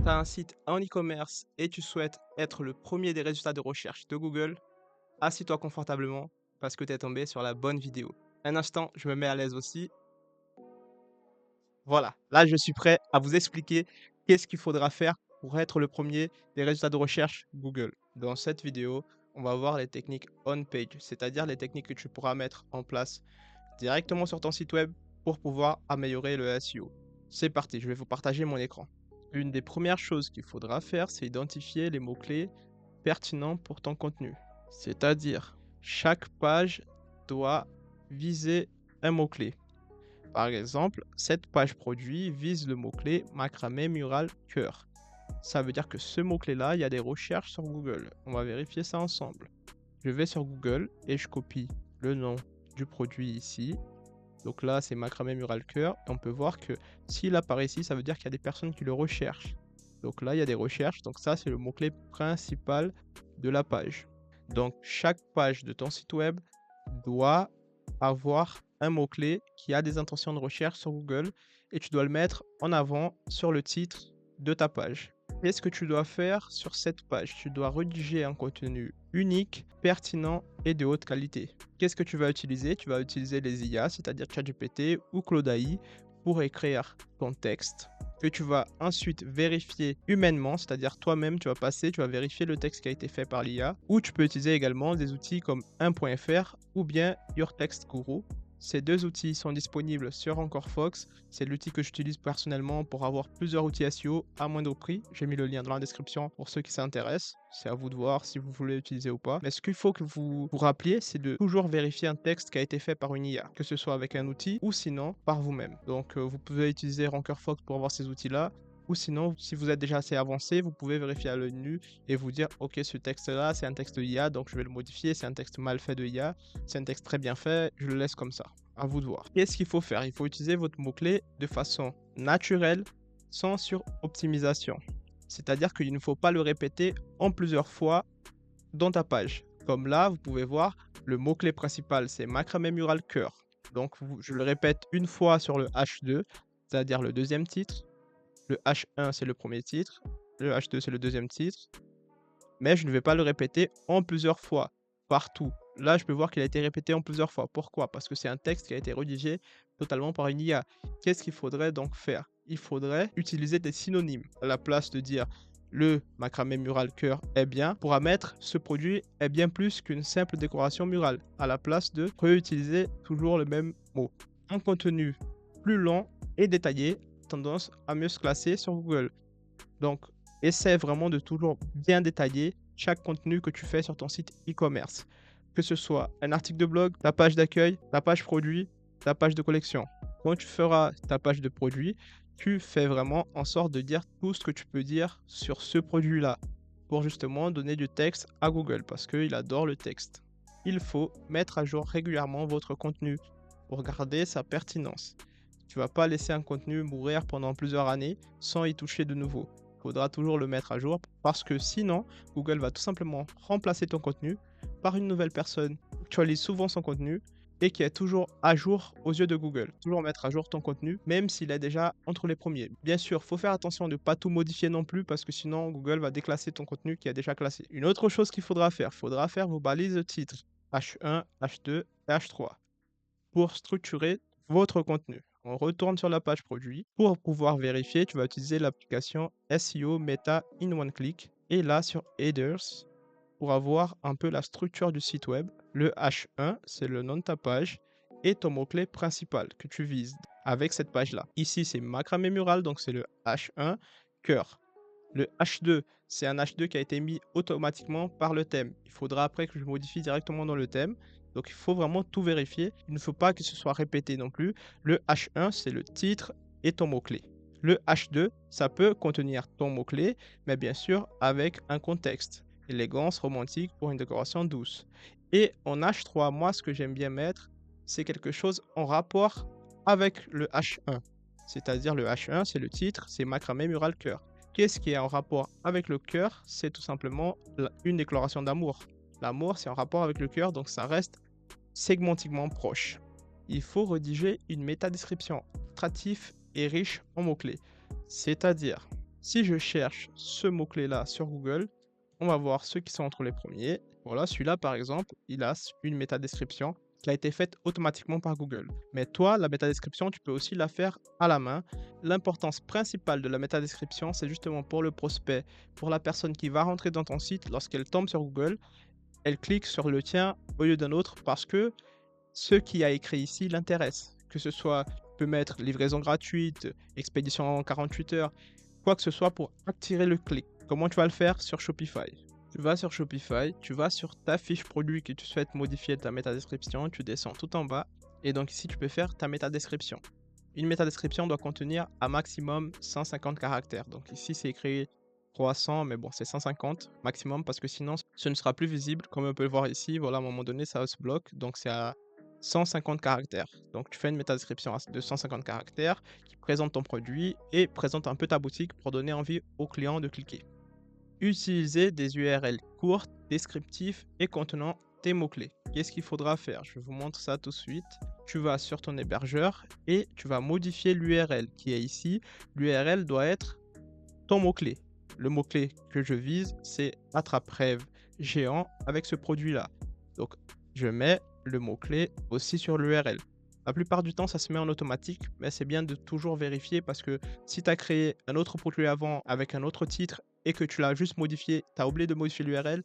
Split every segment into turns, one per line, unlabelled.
Tu as un site en e-commerce et tu souhaites être le premier des résultats de recherche de Google, assis-toi confortablement parce que tu es tombé sur la bonne vidéo. Un instant, je me mets à l'aise aussi. Voilà, là je suis prêt à vous expliquer qu'est-ce qu'il faudra faire pour être le premier des résultats de recherche Google. Dans cette vidéo, on va voir les techniques on-page, c'est-à-dire les techniques que tu pourras mettre en place directement sur ton site web pour pouvoir améliorer le SEO. C'est parti, je vais vous partager mon écran. Une des premières choses qu'il faudra faire, c'est identifier les mots-clés pertinents pour ton contenu. C'est-à-dire, chaque page doit viser un mot-clé. Par exemple, cette page produit vise le mot-clé macramé mural cœur. Ça veut dire que ce mot-clé-là, il y a des recherches sur Google. On va vérifier ça ensemble. Je vais sur Google et je copie le nom du produit ici. Donc là, c'est macramé mural cœur. On peut voir que s'il apparaît ici, ça veut dire qu'il y a des personnes qui le recherchent. Donc là, il y a des recherches. Donc ça, c'est le mot-clé principal de la page. Donc chaque page de ton site web doit avoir un mot-clé qui a des intentions de recherche sur Google et tu dois le mettre en avant sur le titre de ta page. Qu'est-ce que tu dois faire sur cette page? Tu dois rédiger un contenu unique, pertinent et de haute qualité. Qu'est-ce que tu vas utiliser? Tu vas utiliser les IA, c'est-à-dire ChatGPT ou Claude AI, pour écrire ton texte que tu vas ensuite vérifier humainement, c'est-à-dire toi-même, tu vas vérifier le texte qui a été fait par l'IA, ou tu peux utiliser également des outils comme 1.fr ou bien Your Text Guru. Ces deux outils sont disponibles sur Encore Fox. C'est l'outil que j'utilise personnellement pour avoir plusieurs outils SEO à moindre prix. J'ai mis le lien dans la description pour ceux qui s'intéressent. C'est à vous de voir si vous voulez l'utiliser ou pas. Mais ce qu'il faut que vous vous rappeliez, c'est de toujours vérifier un texte qui a été fait par une IA, que ce soit avec un outil ou sinon par vous-même. Donc vous pouvez utiliser Ranker Fox pour avoir ces outils-là. Ou sinon, si vous êtes déjà assez avancé, vous pouvez vérifier à l'œil nu et vous dire ok, ce texte-là, c'est un texte de IA, donc je vais le modifier. C'est un texte mal fait de IA. C'est un texte très bien fait, je le laisse comme ça. À vous de voir. Qu'est-ce qu'il faut faire? Il faut utiliser votre mot-clé de façon naturelle, sans sur-optimisation. C'est-à-dire qu'il ne faut pas le répéter en plusieurs fois dans ta page. Comme là, vous pouvez voir, le mot-clé principal, c'est macramé mural cœur. Donc, je le répète une fois sur le H2, c'est-à-dire le deuxième titre. Le H1, c'est le premier titre. Le H2, c'est le deuxième titre. Mais je ne vais pas le répéter en plusieurs fois, partout. Là, je peux voir qu'il a été répété en plusieurs fois. Pourquoi? Parce que c'est un texte qui a été rédigé totalement par une IA. Qu'est-ce qu'il faudrait donc faire? Il faudrait utiliser des synonymes. À la place de dire le macramé mural cœur est bien, on pourra mettre ce produit est bien plus qu'une simple décoration murale. À la place de réutiliser toujours le même mot. Un contenu plus long et détaillé a tendance à mieux se classer sur Google. Donc, essaie vraiment de toujours bien détailler chaque contenu que tu fais sur ton site e-commerce. Que ce soit un article de blog, ta page d'accueil, ta page produit, ta page de collection. Quand tu feras ta page de produit, tu fais vraiment en sorte de dire tout ce que tu peux dire sur ce produit-là pour justement donner du texte à Google parce qu'il adore le texte. Il faut mettre à jour régulièrement votre contenu pour garder sa pertinence. Tu ne vas pas laisser un contenu mourir pendant plusieurs années sans y toucher de nouveau. Il faudra toujours le mettre à jour parce que sinon, Google va tout simplement remplacer ton contenu par une nouvelle personne qui actualise souvent son contenu et qui est toujours à jour aux yeux de Google. Toujours mettre à jour ton contenu, même s'il est déjà entre les premiers. Bien sûr, il faut faire attention de ne pas tout modifier non plus parce que sinon, Google va déclasser ton contenu qui est déjà classé. Une autre chose qu'il faudra faire vos balises de titre H1, H2 et H3 pour structurer votre contenu. On retourne sur la page produit. Pour pouvoir vérifier, tu vas utiliser l'application SEO Meta in One Click. Et là, sur Headers, pour avoir un peu la structure du site web, le H1, c'est le nom de ta page et ton mot-clé principal que tu vises avec cette page-là. Ici, c'est macramé mural, donc c'est le H1, cœur. Le H2, c'est un H2 qui a été mis automatiquement par le thème. Il faudra après que je modifie directement dans le thème. Donc, il faut vraiment tout vérifier. Il ne faut pas que ce soit répété non plus. Le H1, c'est le titre et ton mot-clé. Le H2, ça peut contenir ton mot-clé, mais bien sûr avec un contexte. Élégance, romantique pour une décoration douce. Et en H3, moi, ce que j'aime bien mettre, c'est quelque chose en rapport avec le H1. C'est-à-dire le H1, c'est le titre, c'est macramé mural cœur. Qu'est-ce qui est en rapport avec le cœur? C'est tout simplement une déclaration d'amour. L'amour, c'est en rapport avec le cœur, donc ça reste segmentiquement proche. Il faut rédiger une métadescription attractive et riche en mots-clés. C'est-à-dire, Si je cherche ce mot-clé-là sur Google, on va voir ceux qui sont entre les premiers. Voilà, celui-là, par exemple, il a une métadescription qui a été faite automatiquement par Google. Mais toi, la métadescription, tu peux aussi la faire à la main. L'importance principale de la métadescription, c'est justement pour le prospect, pour la personne qui va rentrer dans ton site, lorsqu'elle tombe sur Google, elle clique sur le tien au lieu d'un autre parce que ce qui a écrit ici l'intéresse. Que ce soit, tu peux mettre livraison gratuite, expédition en 48 heures, quoi que ce soit pour attirer le clic. Comment tu vas le faire sur Shopify? Tu vas sur Shopify, tu vas sur ta fiche produit que tu souhaites modifier ta métadescription, tu descends tout en bas et donc ici tu peux faire ta métadescription. Une métadescription doit contenir un maximum 150 caractères. Donc ici c'est écrit 300, mais bon c'est 150 maximum parce que sinon ce ne sera plus visible. Comme on peut le voir ici, voilà à un moment donné ça se bloque, donc c'est à 150 caractères. Donc tu fais une métadescription de 150 caractères qui présente ton produit et présente un peu ta boutique pour donner envie au client de cliquer. Utiliser des URL courtes, descriptifs et contenant tes mots-clés. Qu'est-ce qu'il faudra faire? Je vous montre ça tout de suite. Tu vas sur ton hébergeur et tu vas modifier l'URL qui est ici. L'URL doit être ton mot-clé. Le mot-clé que je vise, c'est attrape-rêve géant avec ce produit-là. Donc, je mets le mot-clé aussi sur l'URL. La plupart du temps, ça se met en automatique, mais c'est bien de toujours vérifier parce que si tu as créé un autre produit avant avec un autre titre et que tu l'as juste modifié, tu as oublié de modifier l'URL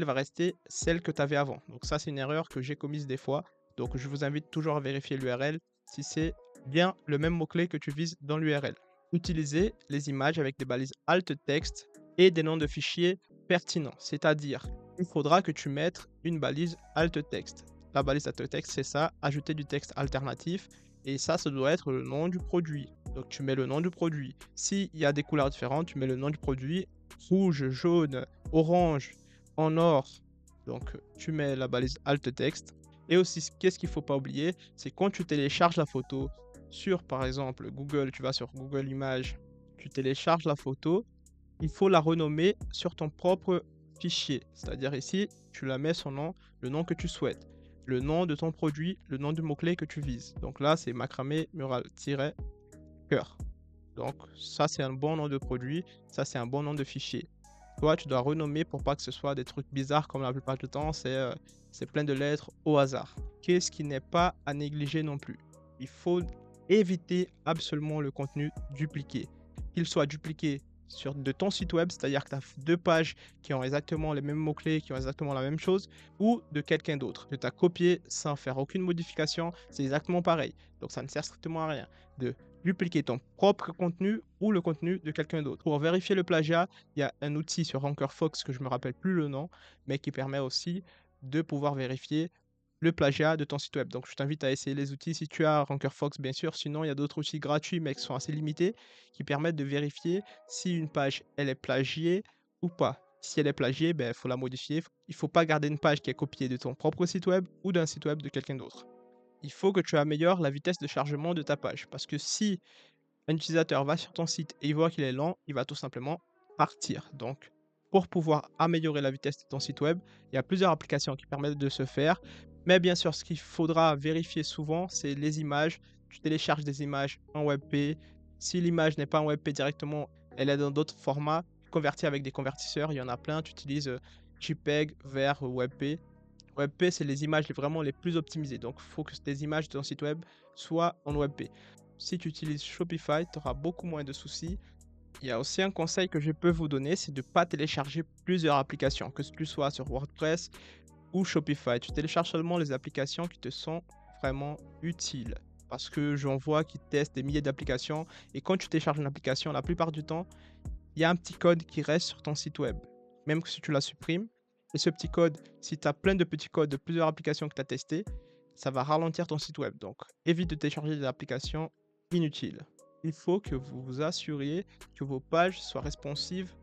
va rester celle que tu avais avant. Donc ça, c'est une erreur que j'ai commise des fois. Donc je vous invite toujours à vérifier l'URL si c'est bien le même mot-clé que tu vises dans l'URL. Utiliser les images avec des balises alt texte et des noms de fichiers pertinents. C'est-à-dire, il faudra que tu mettes une balise alt texte. La balise alt texte, c'est ça, ajouter du texte alternatif. Et ça doit être le nom du produit. Donc tu mets le nom du produit. S'il y a des couleurs différentes, tu mets le nom du produit. Rouge, jaune, orange, en or. Donc tu mets la balise alt texte. Et aussi, qu'est-ce qu'il ne faut pas oublier, c'est quand tu télécharges la photo sur, par exemple, Google, tu vas sur Google Images, tu télécharges la photo, il faut la renommer sur ton propre fichier. C'est-à-dire ici, tu la mets son nom, le nom que tu souhaites, le nom de ton produit, le nom du mot-clé que tu vises. Donc là, c'est macramé mural-cœur. Donc ça, c'est un bon nom de produit, ça, c'est un bon nom de fichier. Toi, tu dois renommer pour pas que ce soit des trucs bizarres comme la plupart du temps, c'est plein de lettres au hasard. Qu'est-ce qui n'est pas à négliger non plus? Il faut éviter absolument le contenu dupliqué. Qu'il soit dupliqué sur de ton site web, c'est-à-dire que tu as deux pages qui ont exactement les mêmes mots-clés, qui ont exactement la même chose, ou de quelqu'un d'autre. Que tu as copié sans faire aucune modification, c'est exactement pareil. Donc ça ne sert strictement à rien de dupliquer ton propre contenu ou le contenu de quelqu'un d'autre. Pour vérifier le plagiat, il y a un outil sur RankerFox que je ne me rappelle plus le nom, mais qui permet aussi de pouvoir vérifier le plagiat de ton site web. Donc je t'invite à essayer les outils si tu as RankerFox bien sûr, sinon il y a d'autres outils gratuits mais qui sont assez limités qui permettent de vérifier si une page elle est plagiée ou pas. Si elle est plagiée, il faut la modifier. Il ne faut pas garder une page qui est copiée de ton propre site web ou d'un site web de quelqu'un d'autre. Il faut que tu améliores la vitesse de chargement de ta page parce que si un utilisateur va sur ton site et il voit qu'il est lent, il va tout simplement partir. Donc, pour pouvoir améliorer la vitesse de ton site web, il y a plusieurs applications qui permettent de se faire. Mais bien sûr, ce qu'il faudra vérifier souvent, c'est les images. Tu télécharges des images en WebP. Si l'image n'est pas en WebP directement, elle est dans d'autres formats, convertis avec des convertisseurs. Il y en a plein. Tu utilises JPEG vers WebP. WebP, c'est les images vraiment les plus optimisées. Donc, il faut que tes images de ton site web soient en WebP. Si tu utilises Shopify, tu auras beaucoup moins de soucis. Il y a aussi un conseil que je peux vous donner, c'est de ne pas télécharger plusieurs applications, que tu sois sur WordPress ou Shopify. Tu télécharges seulement les applications qui te sont vraiment utiles. Parce que j'en vois qui testent des milliers d'applications. Et quand tu télécharges une application, la plupart du temps, il y a un petit code qui reste sur ton site web. Même que si tu la supprimes. Et ce petit code, si tu as plein de petits codes de plusieurs applications que tu as testées, ça va ralentir ton site web. Donc, évite de télécharger des applications inutiles. Il faut que vous vous assuriez que vos pages soient responsives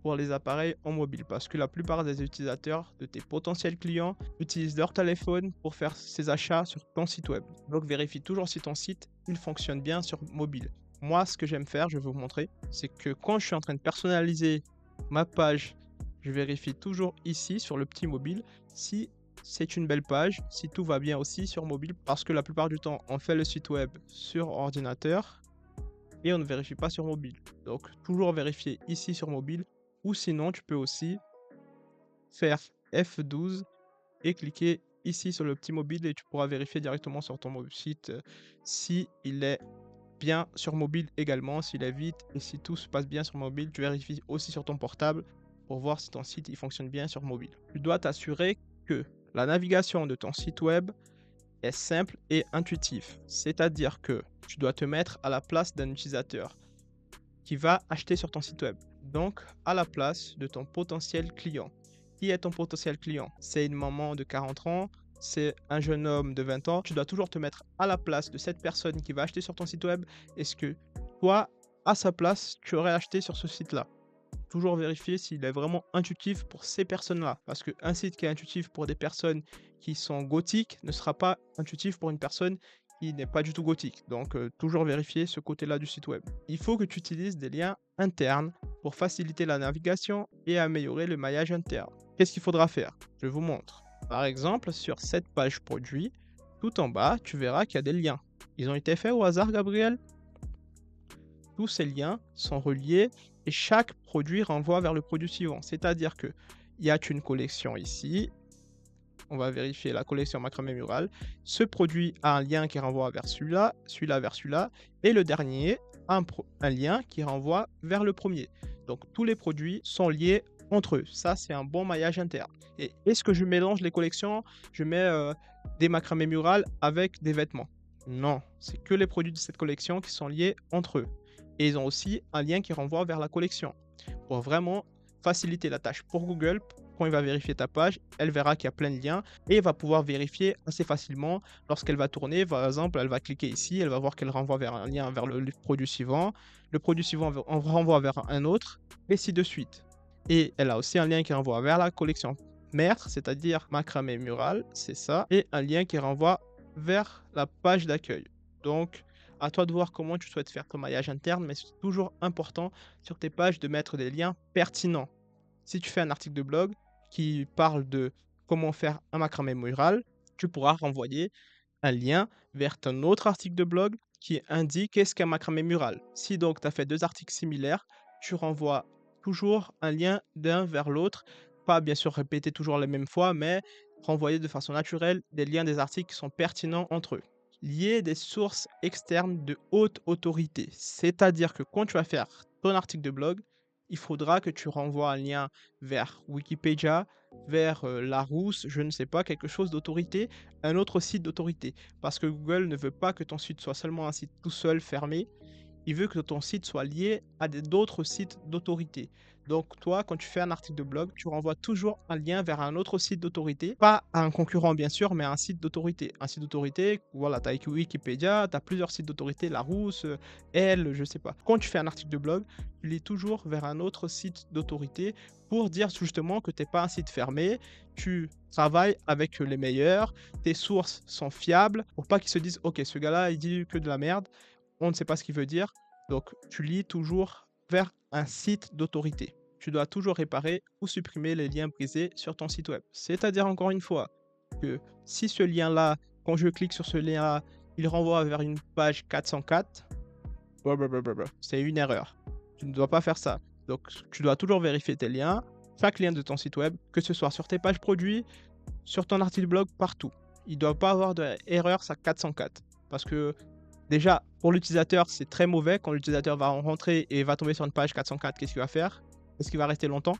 pour les appareils en mobile parce que la plupart des utilisateurs de tes potentiels clients utilisent leur téléphone pour faire ses achats sur ton site web. Donc vérifie toujours si ton site il fonctionne bien sur mobile. Moi, ce que j'aime faire, je vais vous montrer, c'est que quand je suis en train de personnaliser ma page, je vérifie toujours ici sur le petit mobile si c'est une belle page, si tout va bien aussi sur mobile parce que la plupart du temps, on fait le site web sur ordinateur et on ne vérifie pas sur mobile. Donc, toujours vérifier ici sur mobile ou sinon, tu peux aussi faire F12 et cliquer ici sur le petit mobile et tu pourras vérifier directement sur ton site si il est bien sur mobile également, s'il est vite et si tout se passe bien sur mobile. Tu vérifies aussi sur ton portable pour voir si ton site il fonctionne bien sur mobile. Tu dois t'assurer que la navigation de ton site web est simple et intuitive. C'est-à-dire que tu dois te mettre à la place d'un utilisateur qui va acheter sur ton site web. Donc, à la place de ton potentiel client. Qui est ton potentiel client? C'est une maman de 40 ans, c'est un jeune homme de 20 ans. Tu dois toujours te mettre à la place de cette personne qui va acheter sur ton site web. Est-ce que toi, à sa place, tu aurais acheté sur ce site-là? Toujours vérifier s'il est vraiment intuitif pour ces personnes-là. Parce qu'un site qui est intuitif pour des personnes qui sont gothiques ne sera pas intuitif pour une personne qui n'est pas du tout gothique. Donc, toujours vérifier ce côté-là du site web. Il faut que tu utilises des liens internes pour faciliter la navigation et améliorer le maillage interne. Qu'est-ce qu'il faudra faire? Je vous montre. Par exemple, sur cette page produit, tout en bas, tu verras qu'il y a des liens. Ils ont été faits au hasard, Gabriel? Tous ces liens sont reliés et chaque produit renvoie vers le produit suivant. C'est-à-dire que il y a une collection ici. On va vérifier la collection macramé mural. Ce produit a un lien qui renvoie vers celui-là, celui-là vers celui-là, et le dernier a un lien qui renvoie vers le premier. Donc tous les produits sont liés entre eux. Ça, c'est un bon maillage interne. Et est-ce que je mélange les collections? Je mets des macramé mural avec des vêtements? Non, c'est que les produits de cette collection qui sont liés entre eux. Et ils ont aussi un lien qui renvoie vers la collection. Pour vraiment faciliter la tâche pour Google, quand il va vérifier ta page, elle verra qu'il y a plein de liens et elle va pouvoir vérifier assez facilement lorsqu'elle va tourner. Par exemple, elle va cliquer ici, elle va voir qu'elle renvoie vers un lien vers le produit suivant. Le produit suivant on renvoie vers un autre, et ainsi de suite. Et elle a aussi un lien qui renvoie vers la collection mère, c'est-à-dire macramé mural, c'est ça, et un lien qui renvoie vers la page d'accueil. Donc, à toi de voir comment tu souhaites faire ton maillage interne, mais c'est toujours important sur tes pages de mettre des liens pertinents. Si tu fais un article de blog qui parle de comment faire un macramé mural, tu pourras renvoyer un lien vers ton autre article de blog qui indique qu'est-ce qu'un macramé mural. Si donc tu as fait deux articles similaires, tu renvoies toujours un lien d'un vers l'autre, pas bien sûr répéter toujours les mêmes fois, mais renvoyer de façon naturelle des liens des articles qui sont pertinents entre eux. Lier des sources externes de haute autorité, c'est-à-dire que quand tu vas faire ton article de blog, il faudra que tu renvoies un lien vers Wikipédia, vers Larousse, je ne sais pas, quelque chose d'autorité, un autre site d'autorité. Parce que Google ne veut pas que ton site soit seulement un site tout seul, fermé. Il veut que ton site soit lié à d'autres sites d'autorité. Donc toi, quand tu fais un article de blog, tu renvoies toujours un lien vers un autre site d'autorité, pas à un concurrent bien sûr, mais à un site d'autorité. Un site d'autorité, voilà, tu as Wikipédia, tu as plusieurs sites d'autorité, Larousse, Elle, je sais pas. Quand tu fais un article de blog, tu lis toujours vers un autre site d'autorité pour dire justement que tu n'es pas un site fermé, tu travailles avec les meilleurs, tes sources sont fiables, pour pas qu'ils se disent « Ok, ce gars-là, il dit que de la merde ». On ne sait pas ce qu'il veut dire. Donc, tu lis toujours vers un site d'autorité. Tu dois toujours réparer ou supprimer les liens brisés sur ton site web. C'est-à-dire, encore une fois, que si ce lien-là, quand je clique sur ce lien-là, il renvoie vers une page 404, c'est une erreur. Tu ne dois pas faire ça. Donc, tu dois toujours vérifier tes liens, chaque lien de ton site web, que ce soit sur tes pages produits, sur ton article blog, partout. Il ne doit pas avoir d'erreur, ça 404. Parce que déjà, pour l'utilisateur, c'est très mauvais. Quand l'utilisateur va rentrer et va tomber sur une page 404, qu'est-ce qu'il va faire? Est-ce qu'il va rester longtemps?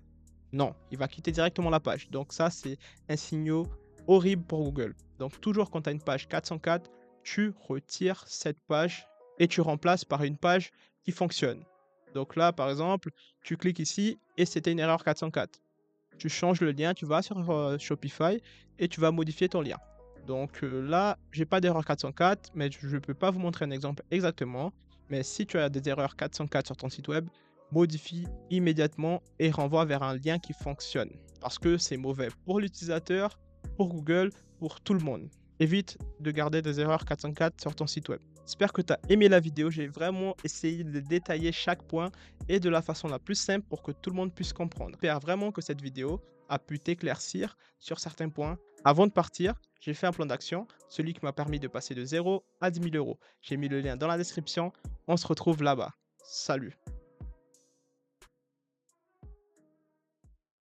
Non, il va quitter directement la page. Donc ça, c'est un signal horrible pour Google. Donc toujours quand tu as une page 404, tu retires cette page et tu remplaces par une page qui fonctionne. Donc là, par exemple, tu cliques ici et c'était une erreur 404. Tu changes le lien, tu vas sur Shopify et tu vas modifier ton lien. Donc là, j'ai pas d'erreur 404, mais je ne peux pas vous montrer un exemple exactement. Mais si tu as des erreurs 404 sur ton site web, modifie immédiatement et renvoie vers un lien qui fonctionne. Parce que c'est mauvais pour l'utilisateur, pour Google, pour tout le monde. Évite de garder des erreurs 404 sur ton site web. J'espère que tu as aimé la vidéo. J'ai vraiment essayé de détailler chaque point et de la façon la plus simple pour que tout le monde puisse comprendre. J'espère vraiment que cette vidéo a pu t'éclaircir sur certains points. Avant de partir, J'ai fait un plan d'action, celui qui m'a permis de passer de 0 à 10 000 euros. J'ai mis le lien dans la description. On se retrouve là-bas. Salut!